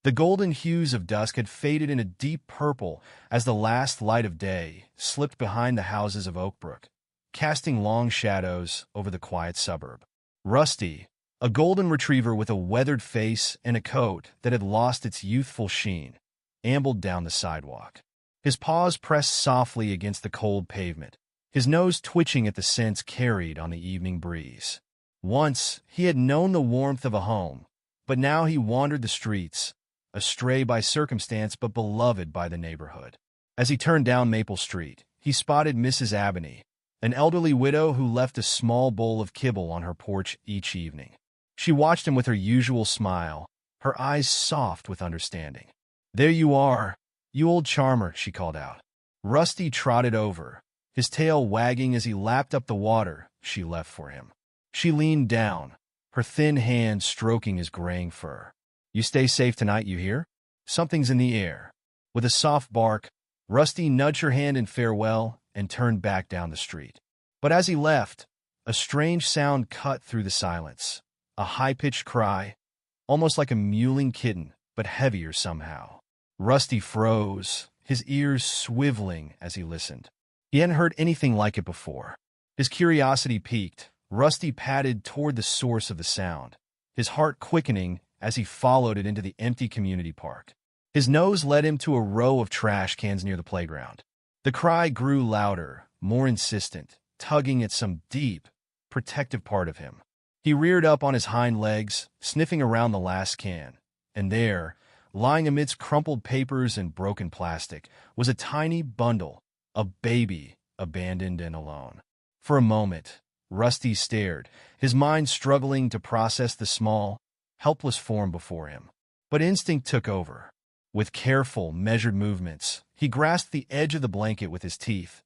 The golden hues of dusk had faded into deep purple as the last light of day slipped behind the houses of Oakbrook, casting long shadows over the quiet suburb. Rusty, a golden retriever with a weathered face and a coat that had lost its youthful sheen, ambled down the sidewalk. His paws pressed softly against the cold pavement, his nose twitching at the scents carried on the evening breeze. Once he had known the warmth of a home, but now he wandered the streets, astray by circumstance but beloved by the neighborhood. As he turned down Maple Street, he spotted Mrs. Abney, an elderly widow who left a small bowl of kibble on her porch each evening. She watched him with her usual smile, her eyes soft with understanding. "There you are, you old charmer," she called out. Rusty trotted over, his tail wagging as he lapped up the water she left for him. She leaned down, her thin hand stroking his graying fur. "You stay safe tonight, you hear? Something's in the air." With a soft bark, Rusty nudged her hand in farewell and turned back down the street. But as he left, a strange sound cut through the silence. A high-pitched cry, almost like a mewling kitten, but heavier somehow. Rusty froze, his ears swiveling as he listened. He hadn't heard anything like it before. His curiosity piqued, Rusty padded toward the source of the sound, his heart quickening as he followed it into the empty community park. His nose led him to a row of trash cans near the playground. The cry grew louder, more insistent, tugging at some deep, protective part of him. He reared up on his hind legs, sniffing around the last can, and there, lying amidst crumpled papers and broken plastic, was a tiny bundle, a baby, abandoned and alone. For a moment, Rusty stared, his mind struggling to process the small, helpless form before him. But instinct took over. With careful, measured movements, he grasped the edge of the blanket with his teeth,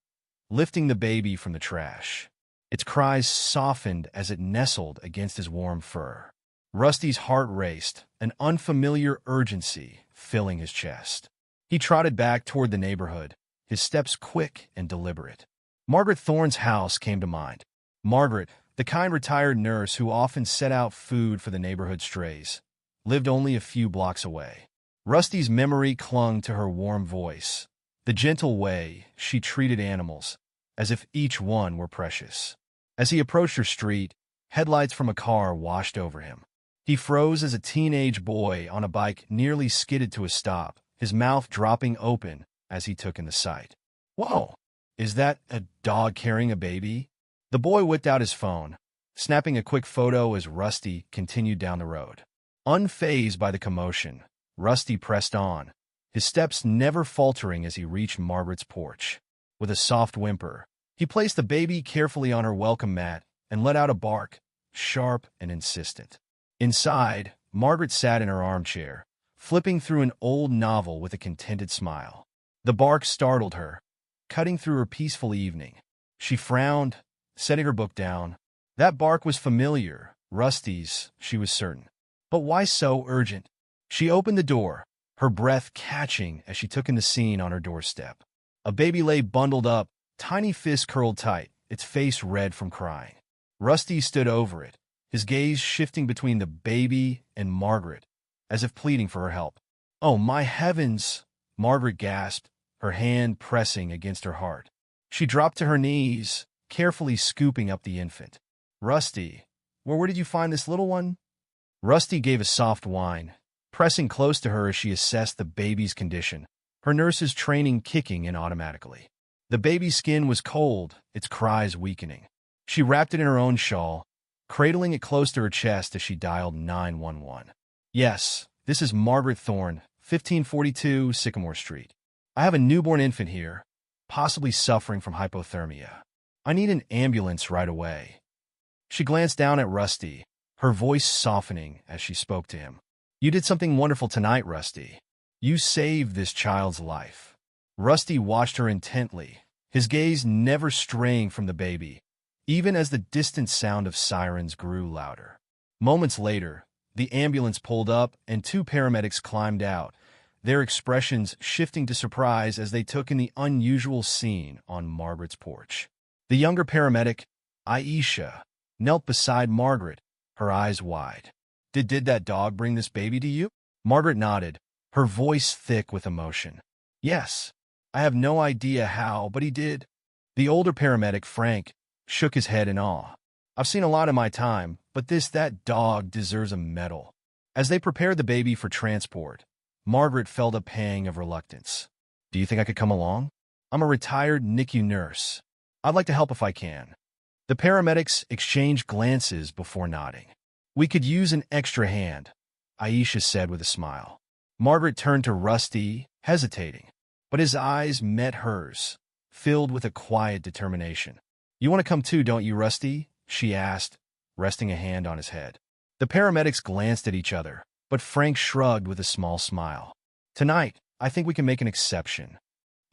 lifting the baby from the trash. Its cries softened as it nestled against his warm fur. Rusty's heart raced, an unfamiliar urgency filling his chest. He trotted back toward the neighborhood, his steps quick and deliberate. Margaret Thorne's house came to mind. Margaret, the kind retired nurse who often set out food for the neighborhood strays, lived only a few blocks away. Rusty's memory clung to her warm voice, the gentle way she treated animals, as if each one were precious. As he approached her street, headlights from a car washed over him. He froze as a teenage boy on a bike nearly skidded to a stop, his mouth dropping open as he took in the sight. "Whoa! Is that a dog carrying a baby?" The boy whipped out his phone, snapping a quick photo as Rusty continued down the road. Unfazed by the commotion, Rusty pressed on, his steps never faltering as he reached Margaret's porch. With a soft whimper, he placed the baby carefully on her welcome mat and let out a bark, sharp and insistent. Inside, Margaret sat in her armchair, flipping through an old novel with a contented smile. The bark startled her, cutting through her peaceful evening. She frowned, setting her book down. That bark was familiar, Rusty's, she was certain. But why so urgent? She opened the door, her breath catching as she took in the scene on her doorstep. A baby lay bundled up, tiny fists curled tight, its face red from crying. Rusty stood over it, his gaze shifting between the baby and Margaret, as if pleading for her help. "Oh, my heavens!" Margaret gasped, her hand pressing against her heart. She dropped to her knees, carefully scooping up the infant. "Rusty, where did you find this little one?" Rusty gave a soft whine, pressing close to her as she assessed the baby's condition, her nurse's training kicking in automatically. The baby's skin was cold, its cries weakening. She wrapped it in her own shawl, cradling it close to her chest as she dialed 911. "Yes, this is Margaret Thorne, 1542 Sycamore Street. I have a newborn infant here, possibly suffering from hypothermia. I need an ambulance right away." She glanced down at Rusty, her voice softening as she spoke to him. "You did something wonderful tonight, Rusty. You saved this child's life." Rusty watched her intently, his gaze never straying from the baby, even as the distant sound of sirens grew louder. Moments later, the ambulance pulled up and two paramedics climbed out, their expressions shifting to surprise as they took in the unusual scene on Margaret's porch. The younger paramedic, Aisha, knelt beside Margaret, her eyes wide. Did that dog bring this baby to you?" Margaret nodded, her voice thick with emotion. Yes, I have no idea how, but he did. The older paramedic, Frank, shook his head in awe. I've seen a lot in my time, but that dog deserves a medal. As they prepared the baby for transport, Margaret felt a pang of reluctance. Do you think I could come along? I'm a retired NICU nurse. I'd like to help if I can. The paramedics exchanged glances before nodding. We could use an extra hand, Aisha said with a smile. Margaret turned to Rusty, hesitating, but his eyes met hers, filled with a quiet determination. You want to come too, don't you, Rusty? She asked, resting a hand on his head. The paramedics glanced at each other, but Frank shrugged with a small smile. Tonight, I think we can make an exception.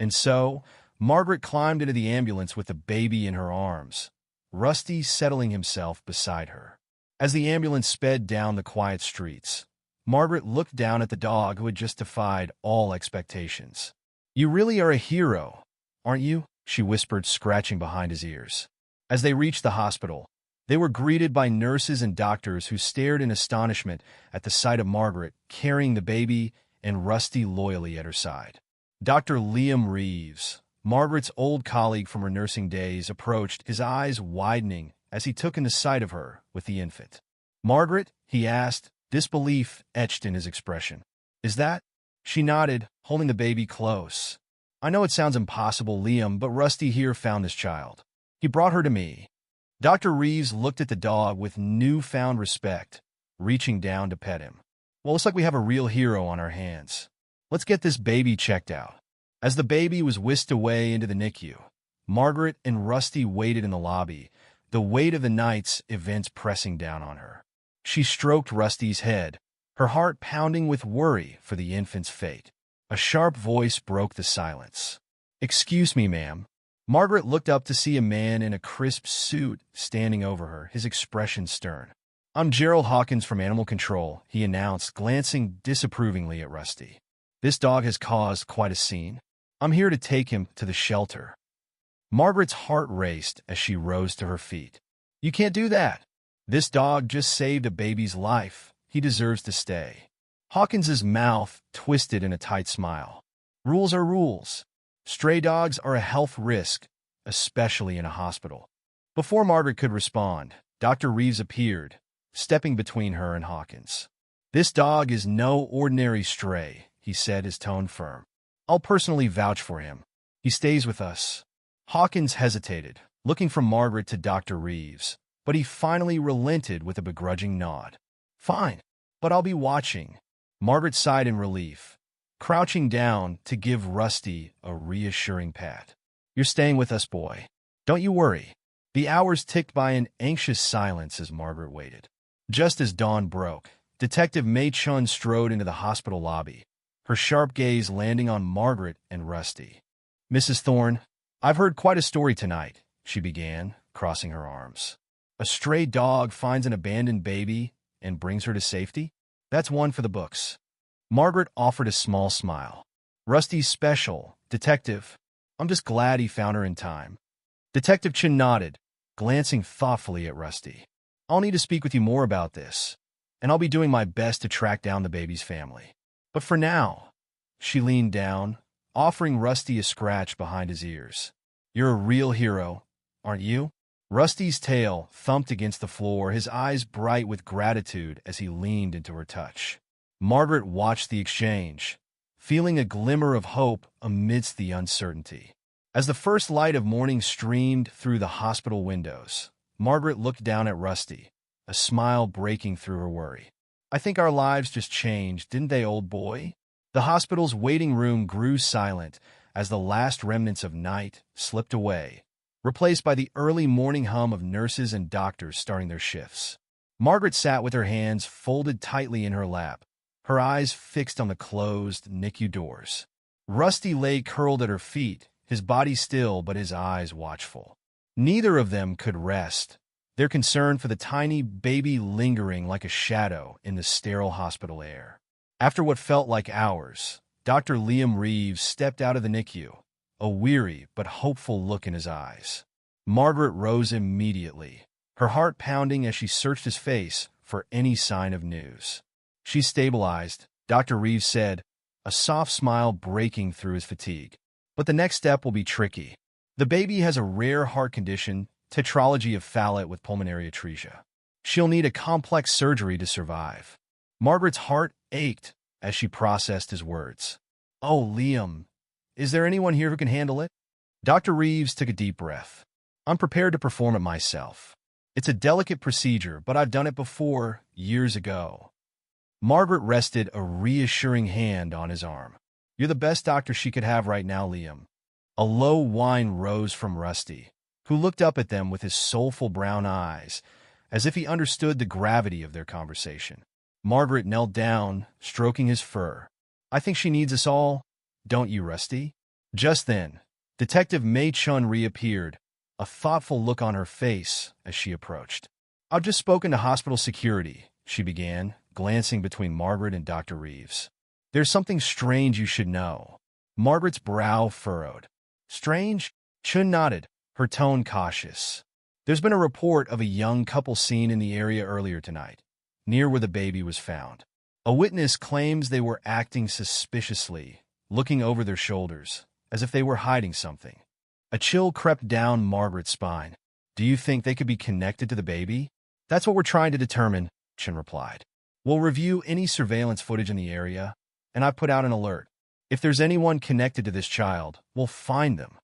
And so, Margaret climbed into the ambulance with the baby in her arms, Rusty settling himself beside her. As the ambulance sped down the quiet streets, Margaret looked down at the dog who had just defied all expectations. You really are a hero, aren't you? She whispered, scratching behind his ears. As they reached the hospital, they were greeted by nurses and doctors who stared in astonishment at the sight of Margaret carrying the baby and Rusty loyally at her side. Dr. Liam Reeves, Margaret's old colleague from her nursing days, approached, his eyes widening as he took in the sight of her with the infant. Margaret, he asked, disbelief etched in his expression. Is that? She nodded, holding the baby close. I know it sounds impossible, Liam, but Rusty here found this child. He brought her to me. Dr. Reeves looked at the dog with newfound respect, reaching down to pet him. Well, looks like we have a real hero on our hands. Let's get this baby checked out. As the baby was whisked away into the NICU, Margaret and Rusty waited in the lobby, the weight of the night's events pressing down on her. She stroked Rusty's head, her heart pounding with worry for the infant's fate. A sharp voice broke the silence. Excuse me, ma'am. Margaret looked up to see a man in a crisp suit standing over her, his expression stern. I'm Gerald Hawkins from Animal Control, he announced, glancing disapprovingly at Rusty. This dog has caused quite a scene. I'm here to take him to the shelter. Margaret's heart raced as she rose to her feet. You can't do that. This dog just saved a baby's life. He deserves to stay. Hawkins's mouth twisted in a tight smile. Rules are rules. Stray dogs are a health risk, especially in a hospital. Before Margaret could respond, Dr. Reeves appeared, stepping between her and Hawkins. This dog is no ordinary stray, he said, his tone firm. I'll personally vouch for him. He stays with us. Hawkins hesitated, looking from Margaret to Dr. Reeves, but he finally relented with a begrudging nod. Fine, but I'll be watching. Margaret sighed in relief, crouching down to give Rusty a reassuring pat. You're staying with us, boy. Don't you worry. The hours ticked by in anxious silence as Margaret waited. Just as dawn broke, Detective Mei Chun strode into the hospital lobby, her sharp gaze landing on Margaret and Rusty. Mrs. Thorne, I've heard quite a story tonight, she began, crossing her arms. A stray dog finds an abandoned baby and brings her to safety? That's one for the books. Margaret offered a small smile. Rusty's special, Detective. I'm just glad he found her in time. Detective Chin nodded, glancing thoughtfully at Rusty. I'll need to speak with you more about this, and I'll be doing my best to track down the baby's family. But for now, she leaned down, offering Rusty a scratch behind his ears. You're a real hero, aren't you? Rusty's tail thumped against the floor, his eyes bright with gratitude as he leaned into her touch. Margaret watched the exchange, feeling a glimmer of hope amidst the uncertainty. As the first light of morning streamed through the hospital windows, Margaret looked down at Rusty, a smile breaking through her worry. I think our lives just changed, didn't they, old boy? The hospital's waiting room grew silent as the last remnants of night slipped away, replaced by the early morning hum of nurses and doctors starting their shifts. Margaret sat with her hands folded tightly in her lap, her eyes fixed on the closed NICU doors. Rusty lay curled at her feet, his body still but his eyes watchful. Neither of them could rest, their concern for the tiny baby lingering like a shadow in the sterile hospital air. After what felt like hours, Dr. Liam Reeves stepped out of the NICU, a weary but hopeful look in his eyes. Margaret rose immediately, her heart pounding as she searched his face for any sign of news. She stabilized, Dr. Reeves said, a soft smile breaking through his fatigue. But the next step will be tricky. The baby has a rare heart condition, tetralogy of Fallot with pulmonary atresia. She'll need a complex surgery to survive. Margaret's heart ached as she processed his words. Oh, Liam, is there anyone here who can handle it? Dr. Reeves took a deep breath. I'm prepared to perform it myself. It's a delicate procedure, but I've done it before, years ago. Margaret rested a reassuring hand on his arm. You're the best doctor she could have right now, Liam. A low whine rose from Rusty, who looked up at them with his soulful brown eyes, as if he understood the gravity of their conversation. Margaret knelt down, stroking his fur. I think she needs us all, don't you, Rusty? Just then, Detective Mei Chun reappeared, a thoughtful look on her face as she approached. I've just spoken to hospital security, she began, glancing between Margaret and Dr. Reeves. There's something strange you should know. Margaret's brow furrowed. Strange? Chun nodded, her tone cautious. There's been a report of a young couple seen in the area earlier tonight, near where the baby was found. A witness claims they were acting suspiciously, looking over their shoulders, as if they were hiding something. A chill crept down Margaret's spine. Do you think they could be connected to the baby? That's what we're trying to determine, Chun replied. We'll review any surveillance footage in the area, and I've put out an alert. If there's anyone connected to this child, we'll find them.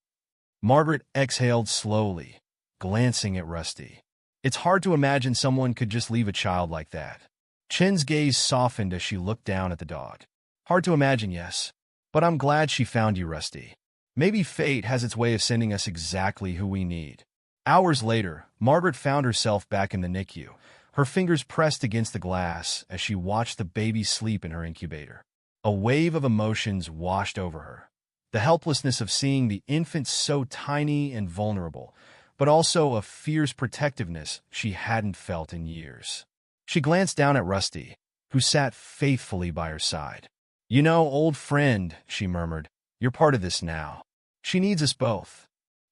Margaret exhaled slowly, glancing at Rusty. It's hard to imagine someone could just leave a child like that. Chin's gaze softened as she looked down at the dog. Hard to imagine, yes. But I'm glad she found you, Rusty. Maybe fate has its way of sending us exactly who we need. Hours later, Margaret found herself back in the NICU, her fingers pressed against the glass as she watched the baby sleep in her incubator. A wave of emotions washed over her. The helplessness of seeing the infant so tiny and vulnerable, but also a fierce protectiveness she hadn't felt in years. She glanced down at Rusty, who sat faithfully by her side. You know, old friend, she murmured, you're part of this now. She needs us both.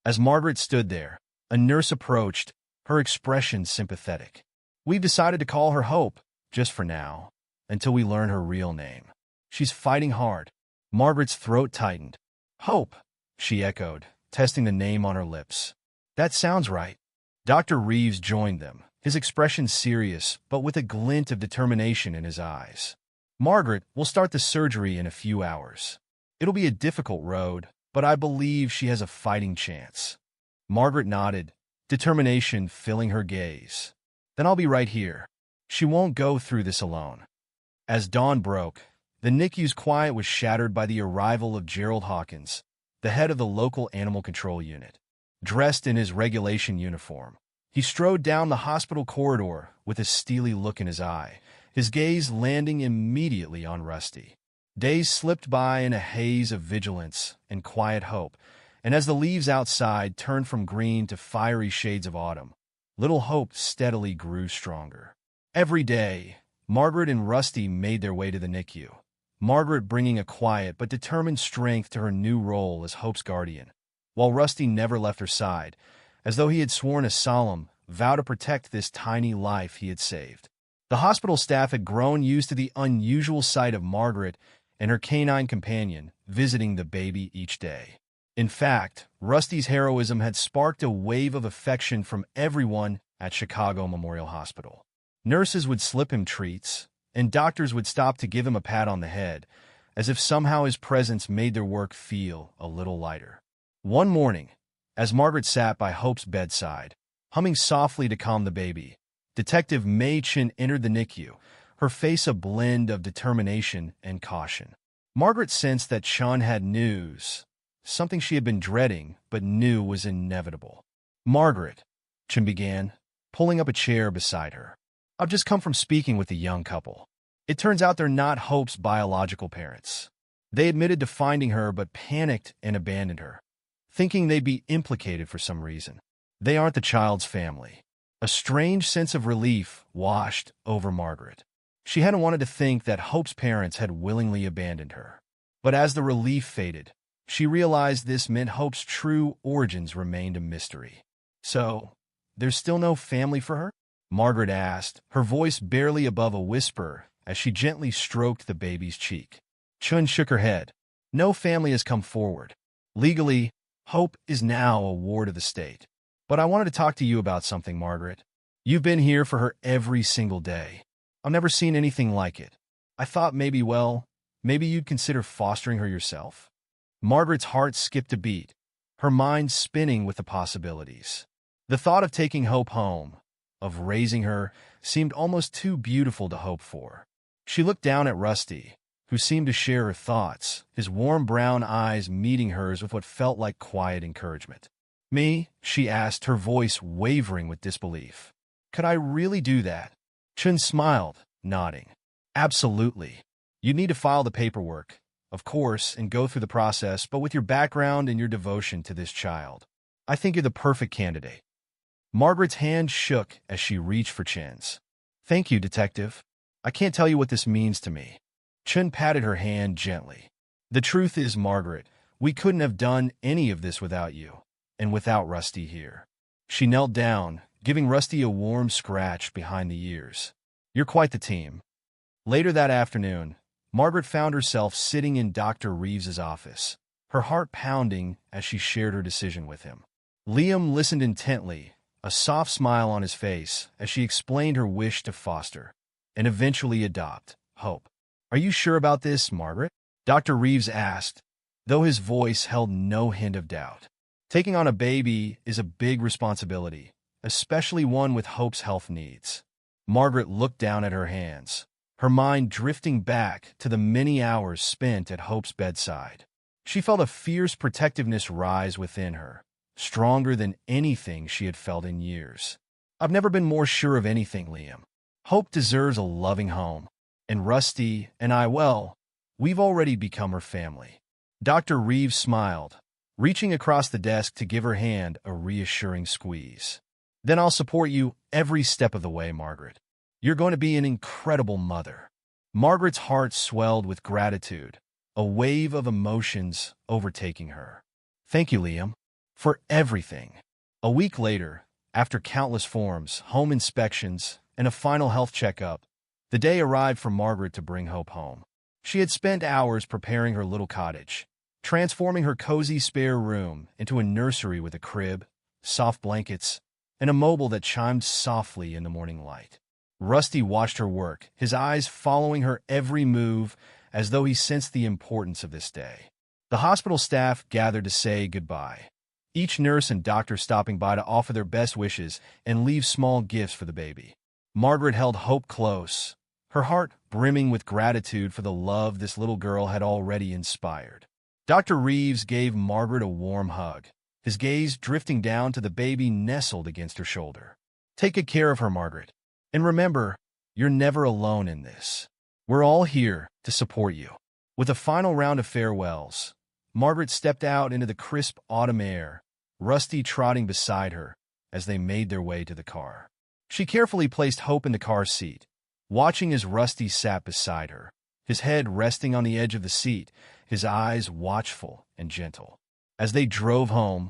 As Margaret stood there, a nurse approached, her expression sympathetic. We've decided to call her Hope, just for now, until we learn her real name. She's fighting hard. Margaret's throat tightened. Hope, she echoed, testing the name on her lips. That sounds right. Dr. Reeves joined them, his expression serious, but with a glint of determination in his eyes. Margaret will start the surgery in a few hours. It'll be a difficult road, but I believe she has a fighting chance. Margaret nodded, determination filling her gaze. Then I'll be right here. She won't go through this alone. As dawn broke, the NICU's quiet was shattered by the arrival of Gerald Hawkins, the head of the local animal control unit. Dressed in his regulation uniform, he strode down the hospital corridor with a steely look in his eye, his gaze landing immediately on Rusty. Days slipped by in a haze of vigilance and quiet hope, and as the leaves outside turned from green to fiery shades of autumn, little Hope steadily grew stronger. Every day, Margaret and Rusty made their way to the NICU, Margaret bringing a quiet but determined strength to her new role as Hope's guardian, while Rusty never left her side, as though he had sworn a solemn vow to protect this tiny life he had saved. The hospital staff had grown used to the unusual sight of Margaret and her canine companion visiting the baby each day. In fact, Rusty's heroism had sparked a wave of affection from everyone at Chicago Memorial Hospital. Nurses would slip him treats, and doctors would stop to give him a pat on the head, as if somehow his presence made their work feel a little lighter. One morning, as Margaret sat by Hope's bedside, humming softly to calm the baby, Detective Mei Chun entered the NICU, her face a blend of determination and caution. Margaret sensed that Chun had news, something she had been dreading but knew was inevitable. Margaret, Chun began, pulling up a chair beside her. I've just come from speaking with the young couple. It turns out they're not Hope's biological parents. They admitted to finding her but panicked and abandoned her, thinking they'd be implicated for some reason. They aren't the child's family. A strange sense of relief washed over Margaret. She hadn't wanted to think that Hope's parents had willingly abandoned her. But as the relief faded, she realized this meant Hope's true origins remained a mystery. So, there's still no family for her? Margaret asked, her voice barely above a whisper as she gently stroked the baby's cheek. Chun shook her head. No family has come forward. Legally, Hope is now a ward of the state. But I wanted to talk to you about something, Margaret. You've been here for her every single day. I've never seen anything like it. I thought maybe you'd consider fostering her yourself. Margaret's heart skipped a beat, her mind spinning with the possibilities. The thought of taking Hope home, of raising her, seemed almost too beautiful to hope for. She looked down at Rusty, who seemed to share her thoughts, his warm brown eyes meeting hers with what felt like quiet encouragement. Me? She asked, her voice wavering with disbelief. Could I really do that? Chun smiled, nodding. Absolutely. You'd need to file the paperwork, of course, and go through the process, but with your background and your devotion to this child, I think you're the perfect candidate. Margaret's hand shook as she reached for Chin's. Thank you, Detective. I can't tell you what this means to me. Chun patted her hand gently. The truth is, Margaret, we couldn't have done any of this without you, and without Rusty here. She knelt down, giving Rusty a warm scratch behind the ears. You're quite the team. Later that afternoon, Margaret found herself sitting in Dr. Reeves's office, her heart pounding as she shared her decision with him. Liam listened intently, a soft smile on his face as she explained her wish to foster and eventually adopt Hope. Are you sure about this, Margaret? Dr. Reeves asked, though his voice held no hint of doubt. Taking on a baby is a big responsibility, especially one with Hope's health needs. Margaret looked down at her hands, her mind drifting back to the many hours spent at Hope's bedside. She felt a fierce protectiveness rise within her, stronger than anything she had felt in years. I've never been more sure of anything, Liam. Hope deserves a loving home. And Rusty and I, well, we've already become her family. Dr. Reeves smiled, reaching across the desk to give her hand a reassuring squeeze. Then I'll support you every step of the way, Margaret. You're going to be an incredible mother. Margaret's heart swelled with gratitude, a wave of emotions overtaking her. Thank you, Liam, for everything. A week later, after countless forms, home inspections, and a final health checkup, the day arrived for Margaret to bring Hope home. She had spent hours preparing her little cottage, transforming her cozy spare room into a nursery with a crib, soft blankets, and a mobile that chimed softly in the morning light. Rusty watched her work, his eyes following her every move as though he sensed the importance of this day. The hospital staff gathered to say goodbye, each nurse and doctor stopping by to offer their best wishes and leave small gifts for the baby. Margaret held Hope close, her heart brimming with gratitude for the love this little girl had already inspired. Dr. Reeves gave Margaret a warm hug, his gaze drifting down to the baby nestled against her shoulder. Take good care of her, Margaret. And remember, you're never alone in this. We're all here to support you. With a final round of farewells, Margaret stepped out into the crisp autumn air, Rusty trotting beside her as they made their way to the car. She carefully placed Hope in the car seat, watching as Rusty sat beside her, his head resting on the edge of the seat, his eyes watchful and gentle. As they drove home,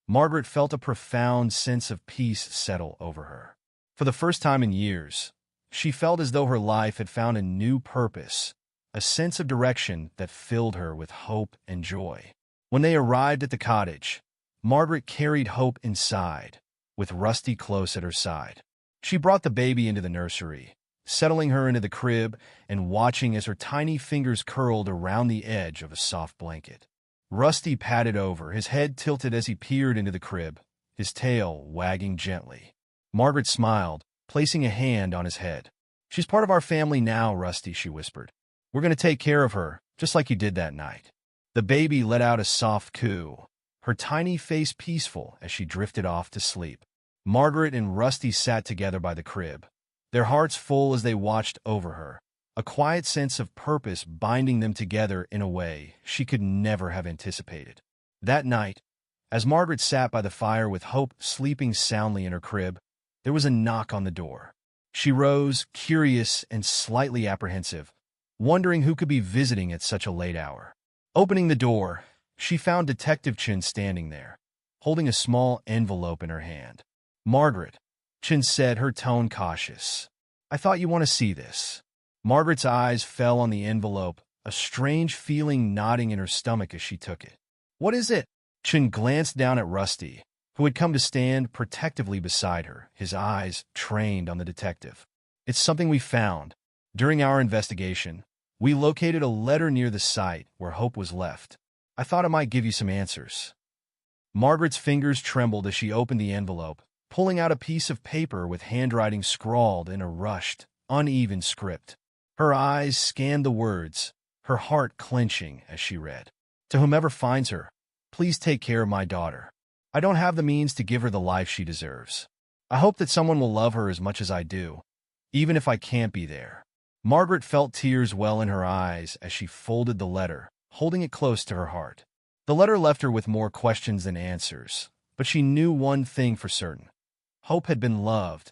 Margaret felt a profound sense of peace settle over her. For the first time in years, she felt as though her life had found a new purpose, a sense of direction that filled her with hope and joy. When they arrived at the cottage, Margaret carried Hope inside, with Rusty close at her side. She brought the baby into the nursery, settling her into the crib and watching as her tiny fingers curled around the edge of a soft blanket. Rusty patted over, his head tilted as he peered into the crib, his tail wagging gently. Margaret smiled, placing a hand on his head. She's part of our family now, Rusty, she whispered. We're going to take care of her, just like you did that night. The baby let out a soft coo, her tiny face peaceful as she drifted off to sleep. Margaret and Rusty sat together by the crib, their hearts full as they watched over her, a quiet sense of purpose binding them together in a way she could never have anticipated. That night, as Margaret sat by the fire with Hope sleeping soundly in her crib, there was a knock on the door. She rose, curious and slightly apprehensive, wondering who could be visiting at such a late hour. Opening the door, she found Detective Chin standing there, holding a small envelope in her hand. Margaret, Chin said, her tone cautious. I thought you want to see this. Margaret's eyes fell on the envelope, a strange feeling knotting in her stomach as she took it. "What is it?" Chen glanced down at Rusty, who had come to stand protectively beside her, his eyes trained on the detective. "It's something we found. During our investigation, we located a letter near the site where Hope was left. I thought it might give you some answers." Margaret's fingers trembled as she opened the envelope, pulling out a piece of paper with handwriting scrawled in a rushed, uneven script. Her eyes scanned the words, her heart clenching as she read. "To whomever finds her, please take care of my daughter. I don't have the means to give her the life she deserves. I hope that someone will love her as much as I do, even if I can't be there." Margaret felt tears well in her eyes as she folded the letter, holding it close to her heart. The letter left her with more questions than answers, but she knew one thing for certain. Hope had been loved,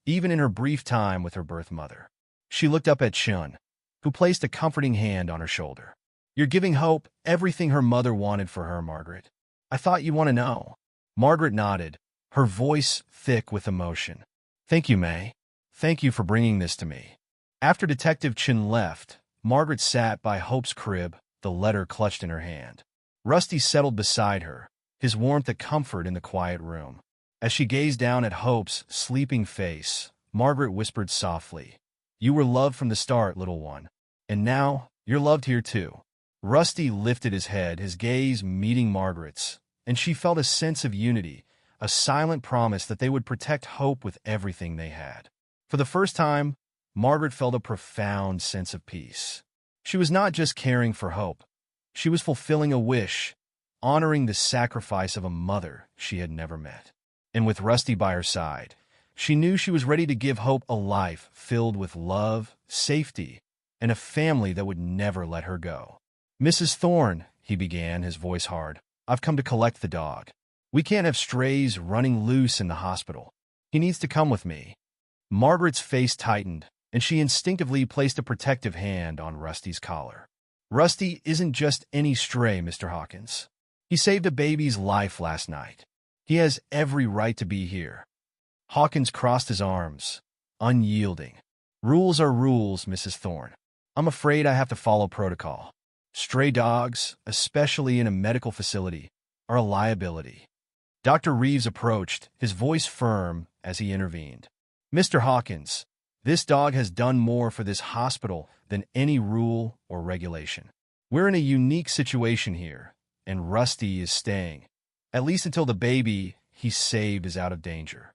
even in her brief time with her birth mother. She looked up at Chun, who placed a comforting hand on her shoulder. "You're giving Hope everything her mother wanted for her, Margaret. I thought you'd want to know." Margaret nodded, her voice thick with emotion. "Thank you, May. Thank you for bringing this to me." After Detective Chin left, Margaret sat by Hope's crib, the letter clutched in her hand. Rusty settled beside her, his warmth a comfort in the quiet room. As she gazed down at Hope's sleeping face, Margaret whispered softly, "You were loved from the start, little one. And now, you're loved here too." Rusty lifted his head, his gaze meeting Margaret's, and she felt a sense of unity, a silent promise that they would protect Hope with everything they had. For the first time, Margaret felt a profound sense of peace. She was not just caring for Hope. She was fulfilling a wish, honoring the sacrifice of a mother she had never met. And with Rusty by her side, she knew she was ready to give Hope a life filled with love, safety, and a family that would never let her go. "Mrs. Thorne," he began, his voice hard, "I've come to collect the dog. We can't have strays running loose in the hospital. He needs to come with me." Margaret's face tightened, and she instinctively placed a protective hand on Rusty's collar. "Rusty isn't just any stray, Mr. Hawkins. He saved a baby's life last night. He has every right to be here." Hawkins crossed his arms, unyielding. "Rules are rules, Mrs. Thorne. I'm afraid I have to follow protocol. Stray dogs, especially in a medical facility, are a liability." Dr. Reeves approached, his voice firm as he intervened. "Mr. Hawkins, this dog has done more for this hospital than any rule or regulation. We're in a unique situation here, and Rusty is staying, at least until the baby he saved is out of danger."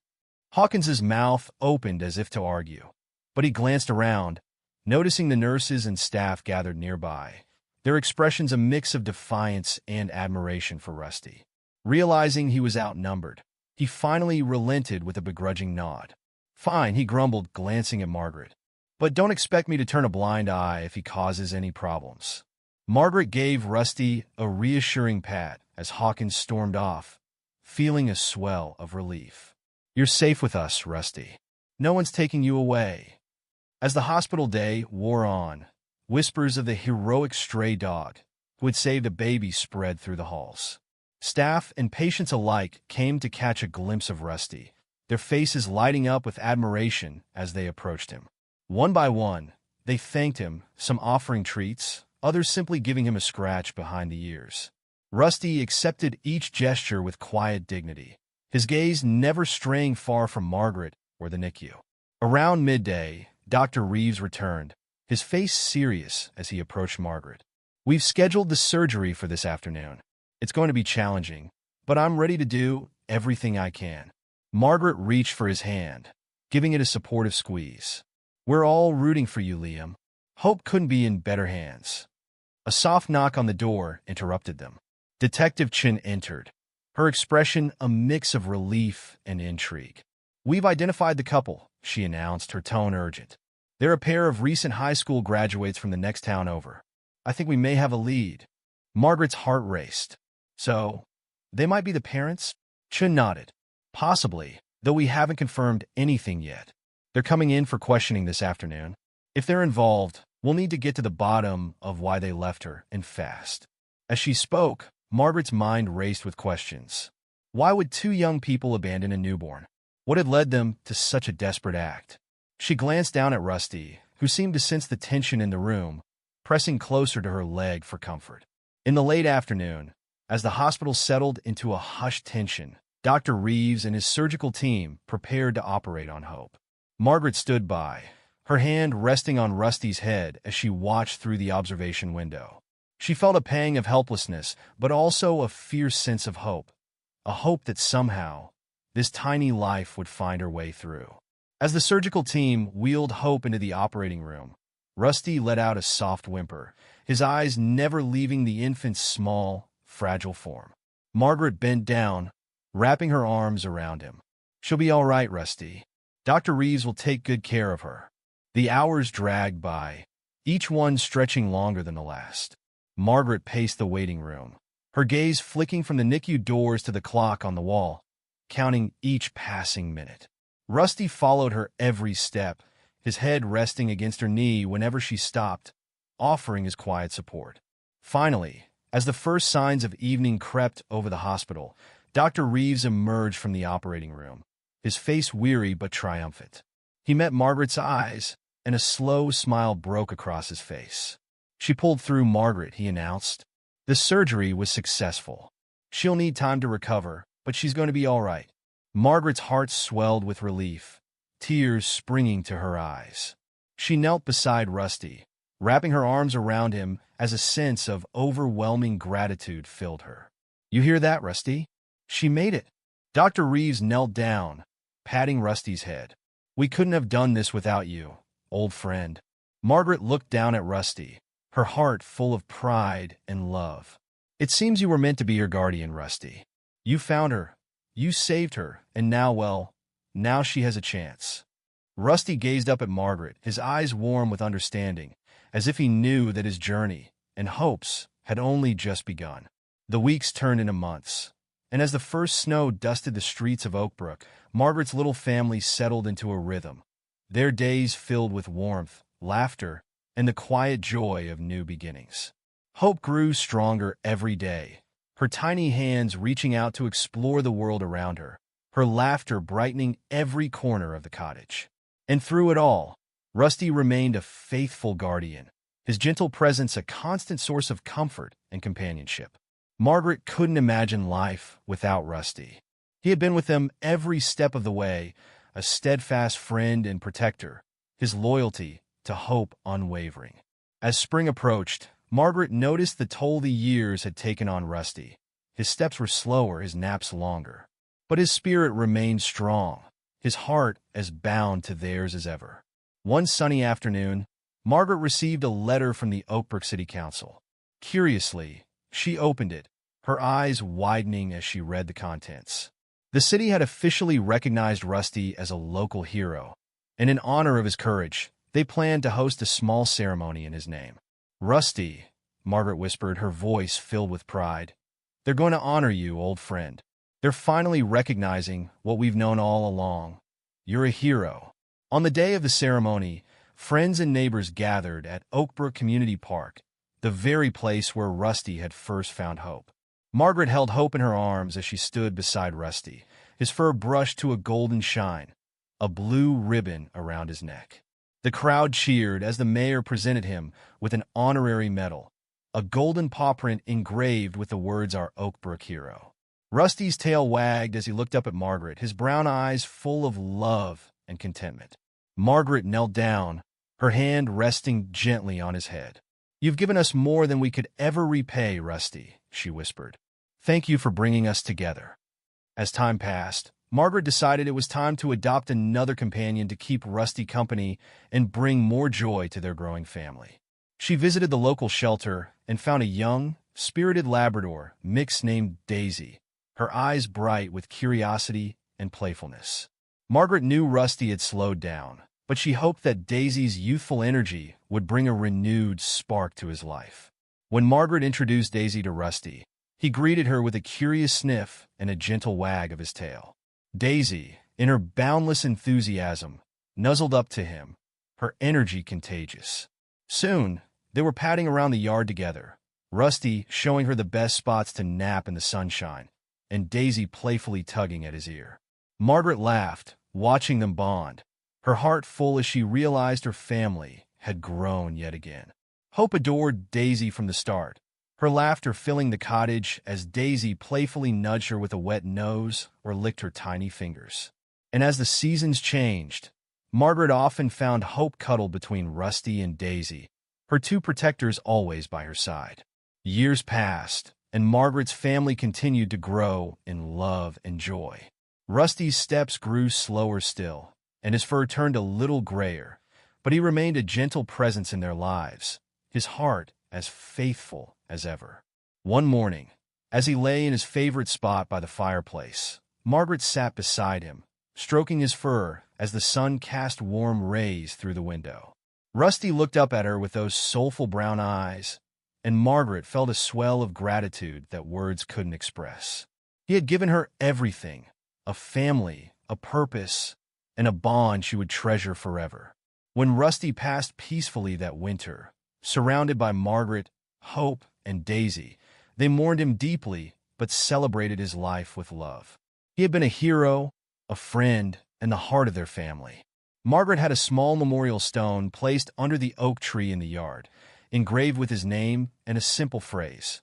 Hawkins's mouth opened as if to argue, but he glanced around, noticing the nurses and staff gathered nearby, their expressions a mix of defiance and admiration for Rusty. Realizing he was outnumbered, he finally relented with a begrudging nod. "Fine," he grumbled, glancing at Margaret. "But don't expect me to turn a blind eye if he causes any problems." Margaret gave Rusty a reassuring pat as Hawkins stormed off, feeling a swell of relief. "You're safe with us, Rusty. No one's taking you away." As the hospital day wore on, whispers of the heroic stray dog who had saved a baby spread through the halls. Staff and patients alike came to catch a glimpse of Rusty, their faces lighting up with admiration as they approached him. One by one, they thanked him, some offering treats, others simply giving him a scratch behind the ears. Rusty accepted each gesture with quiet dignity, his gaze never straying far from Margaret or the NICU. Around midday, Dr. Reeves returned, his face serious as he approached Margaret. "We've scheduled the surgery for this afternoon. It's going to be challenging, but I'm ready to do everything I can." Margaret reached for his hand, giving it a supportive squeeze. "We're all rooting for you, Liam. Hope couldn't be in better hands." A soft knock on the door interrupted them. Detective Chin entered, her expression a mix of relief and intrigue. "We've identified the couple," she announced, her tone urgent. "They're a pair of recent high school graduates from the next town over. I think we may have a lead." Margaret's heart raced. "So, they might be the parents?" Chin nodded. "Possibly, though we haven't confirmed anything yet. They're coming in for questioning this afternoon. If they're involved, we'll need to get to the bottom of why they left her, and fast." As she spoke, Margaret's mind raced with questions. Why would two young people abandon a newborn? What had led them to such a desperate act? She glanced down at Rusty, who seemed to sense the tension in the room, pressing closer to her leg for comfort. In the late afternoon, as the hospital settled into a hushed tension, Dr. Reeves and his surgical team prepared to operate on Hope. Margaret stood by, her hand resting on Rusty's head as she watched through the observation window. She felt a pang of helplessness, but also a fierce sense of hope. A hope that somehow, this tiny life would find her way through. As the surgical team wheeled Hope into the operating room, Rusty let out a soft whimper, his eyes never leaving the infant's small, fragile form. Margaret bent down, wrapping her arms around him. "She'll be all right, Rusty. Dr. Reeves will take good care of her." The hours dragged by, each one stretching longer than the last. Margaret paced the waiting room, her gaze flicking from the NICU doors to the clock on the wall, counting each passing minute. Rusty followed her every step, his head resting against her knee whenever she stopped, offering his quiet support. Finally, as the first signs of evening crept over the hospital, Dr. Reeves emerged from the operating room, his face weary but triumphant. He met Margaret's eyes, and a slow smile broke across his face. "She pulled through, Margaret," he announced. "The surgery was successful. She'll need time to recover, but she's going to be all right." Margaret's heart swelled with relief, tears springing to her eyes. She knelt beside Rusty, wrapping her arms around him as a sense of overwhelming gratitude filled her. "You hear that, Rusty? She made it." Dr. Reeves knelt down, patting Rusty's head. "We couldn't have done this without you, old friend." Margaret looked down at Rusty, her heart full of pride and love. "It seems you were meant to be her guardian, Rusty. You found her, you saved her, and now, well, now she has a chance." Rusty gazed up at Margaret, his eyes warm with understanding, as if he knew that his journey and hopes had only just begun. The weeks turned into months, and as the first snow dusted the streets of Oakbrook, Margaret's little family settled into a rhythm, their days filled with warmth, laughter, and the quiet joy of new beginnings. Hope grew stronger every day, her tiny hands reaching out to explore the world around her, her laughter brightening every corner of the cottage. And through it all, Rusty remained a faithful guardian, his gentle presence a constant source of comfort and companionship. Margaret couldn't imagine life without Rusty. He had been with them every step of the way, a steadfast friend and protector, his loyalty to Hope unwavering. As spring approached, Margaret noticed the toll the years had taken on Rusty. His steps were slower, his naps longer. But his spirit remained strong, his heart as bound to theirs as ever. One sunny afternoon, Margaret received a letter from the Oakbrook City Council. Curiously, she opened it, her eyes widening as she read the contents. The city had officially recognized Rusty as a local hero, and in honor of his courage, they planned to host a small ceremony in his name. "Rusty," Margaret whispered, her voice filled with pride, "they're going to honor you, old friend. They're finally recognizing what we've known all along. You're a hero." On the day of the ceremony, friends and neighbors gathered at Oakbrook Community Park, the very place where Rusty had first found Hope. Margaret held Hope in her arms as she stood beside Rusty, his fur brushed to a golden shine, a blue ribbon around his neck. The crowd cheered as the mayor presented him with an honorary medal, a golden paw print engraved with the words "Our Oakbrook Hero." Rusty's tail wagged as he looked up at Margaret, his brown eyes full of love and contentment. Margaret knelt down, her hand resting gently on his head. "You've given us more than we could ever repay, Rusty," she whispered. "Thank you for bringing us together." As time passed, Margaret decided it was time to adopt another companion to keep Rusty company and bring more joy to their growing family. She visited the local shelter and found a young, spirited Labrador mix named Daisy, her eyes bright with curiosity and playfulness. Margaret knew Rusty had slowed down, but she hoped that Daisy's youthful energy would bring a renewed spark to his life. When Margaret introduced Daisy to Rusty, he greeted her with a curious sniff and a gentle wag of his tail. Daisy, in her boundless enthusiasm, nuzzled up to him, her energy contagious. Soon, they were padding around the yard together, Rusty showing her the best spots to nap in the sunshine, and Daisy playfully tugging at his ear. Margaret laughed, watching them bond, her heart full as she realized her family had grown yet again. Hope adored Daisy from the start, her laughter filling the cottage as Daisy playfully nudged her with a wet nose or licked her tiny fingers. And as the seasons changed, Margaret often found Hope cuddled between Rusty and Daisy, her two protectors always by her side. Years passed, and Margaret's family continued to grow in love and joy. Rusty's steps grew slower still, and his fur turned a little grayer, but he remained a gentle presence in their lives, his heart as faithful as ever. One morning, as he lay in his favorite spot by the fireplace, Margaret sat beside him, stroking his fur as the sun cast warm rays through the window. Rusty looked up at her with those soulful brown eyes, and Margaret felt a swell of gratitude that words couldn't express. He had given her everything, a family, a purpose, and a bond she would treasure forever. When Rusty passed peacefully that winter, surrounded by Margaret, Hope, and Daisy, they mourned him deeply but celebrated his life with love. He had been a hero, a friend, and the heart of their family. Margaret had a small memorial stone placed under the oak tree in the yard, engraved with his name and a simple phrase,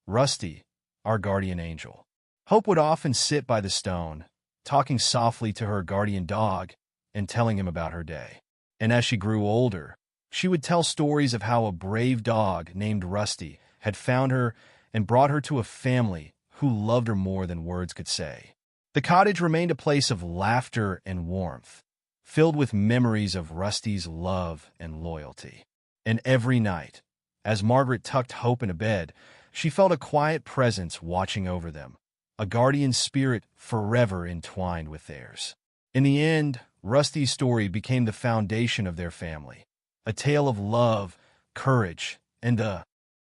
"Rusty, our guardian angel." Hope would often sit by the stone, talking softly to her guardian dog and telling him about her day. And as she grew older, she would tell stories of how a brave dog named Rusty had found her and brought her to a family who loved her more than words could say. The cottage remained a place of laughter and warmth, filled with memories of Rusty's love and loyalty. And every night, as Margaret tucked Hope into bed, she felt a quiet presence watching over them, a guardian spirit forever entwined with theirs. In the end, Rusty's story became the foundation of their family, a tale of love, courage, and a